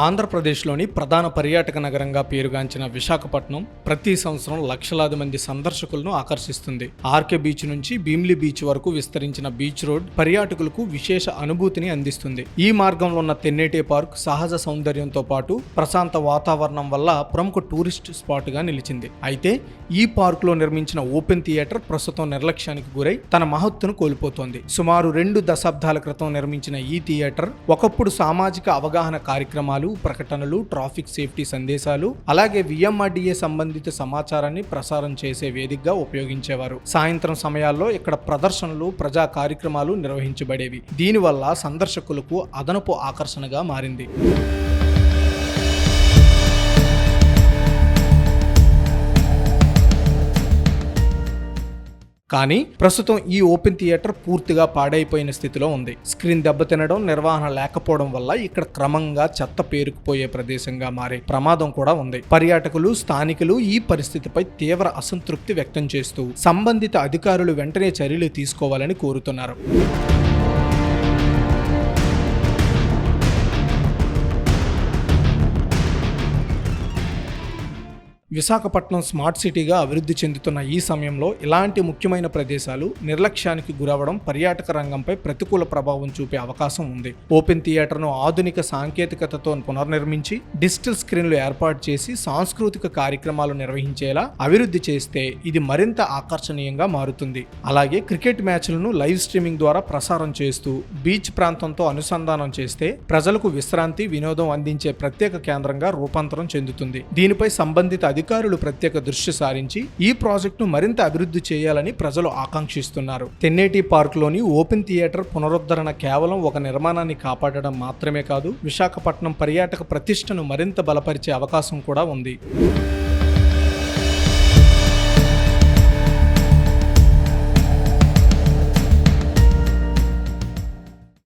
ఆంధ్రప్రదేశ్లోని ప్రధాన పర్యాటక నగరంగా పేరుగాంచిన విశాఖపట్నం ప్రతి సంవత్సరం లక్షలాది మంది సందర్శకులను ఆకర్షిస్తుంది. ఆర్కే బీచ్ నుంచి భీమిలి బీచ్ వరకు విస్తరించిన బీచ్ రోడ్ పర్యాటకులకు విశేష అనుభూతిని అందిస్తుంది. ఈ మార్గంలో ఉన్న తెన్నేటి పార్క్ సహజ సౌందర్యంతో పాటు ప్రశాంత వాతావరణం వల్ల ప్రముఖ టూరిస్ట్ స్పాట్ గా నిలిచింది. అయితే ఈ పార్క్ లో నిర్మించిన ఓపెన్ థియేటర్ ప్రస్తుతం నిర్లక్ష్యానికి గురై తన మహత్తును కోల్పోతోంది. సుమారు 2 దశాబ్దాల క్రితం నిర్మించిన ఈ థియేటర్ ఒకప్పుడు సామాజిక అవగాహన కార్యక్రమాలు, ప్రకటనలు, ట్రాఫిక్ సేఫ్టీ సందేశాలు, అలాగే విఎంఆర్డీఏ సంబంధిత సమాచారాన్ని ప్రసారం చేసే వేదికగా ఉపయోగించేవారు. సాయంత్రం సమయాల్లో ఇక్కడ ప్రదర్శనలు, ప్రజా కార్యక్రమాలు నిర్వహించబడేవి. దీనివల్ల సందర్శకులకు అదనపు ఆకర్షణగా మారింది. కానీ ప్రస్తుతం ఈ ఓపెన్ థియేటర్ పూర్తిగా పాడైపోయిన స్థితిలో ఉంది. స్క్రీన్ దెబ్బతినడం, నిర్వహణ లేకపోవడం వల్ల ఇక్కడ క్రమంగా చెత్త పేరుకుపోయే ప్రదేశంగా మారే ప్రమాదం కూడా ఉంది. పర్యాటకులు, స్థానికులు ఈ పరిస్థితిపై తీవ్ర అసంతృప్తి వ్యక్తం చేస్తూ సంబంధిత అధికారులు వెంటనే చర్యలు తీసుకోవాలని కోరుతున్నారు. విశాఖపట్నం స్మార్ట్ సిటీగా అభివృద్ధి చెందుతున్న ఈ సమయంలో ఇలాంటి ముఖ్యమైన ప్రదేశాలు నిర్లక్ష్యానికి గురవడం పర్యాటక రంగంపై ప్రతికూల ప్రభావం చూపే అవకాశం ఉంది. ఓపెన్ థియేటర్ను ఆధునిక సాంకేతికతతో పునర్నిర్మించి డిజిటల్ స్క్రీన్లు ఏర్పాటు చేసి సాంస్కృతిక కార్యక్రమాలు నిర్వహించేలా అభివృద్ధి చేస్తే ఇది మరింత ఆకర్షణీయంగా మారుతుంది. అలాగే క్రికెట్ మ్యాచ్లను లైవ్ స్ట్రీమింగ్ ద్వారా ప్రసారం చేస్తూ బీచ్ ప్రాంతంతో అనుసంధానం చేస్తే ప్రజలకు విశ్రాంతి, వినోదం అందించే ప్రత్యేక కేంద్రంగా రూపాంతరం చెందుతుంది. దీనిపై సంబంధిత అధికారులు ప్రత్యేక దృష్టి సారించి ఈ ప్రాజెక్టును మరింత అభివృద్ధి చేయాలని ప్రజలు ఆకాంక్షిస్తున్నారు. తెన్నేటి పార్క్లోని ఓపెన్ థియేటర్ పునరుద్ధరణ కేవలం ఒక నిర్మాణాన్ని కాపాడడం మాత్రమే కాదు, విశాఖపట్నం పర్యాటక ప్రతిష్టను మరింత బలపరిచే అవకాశం కూడా ఉంది.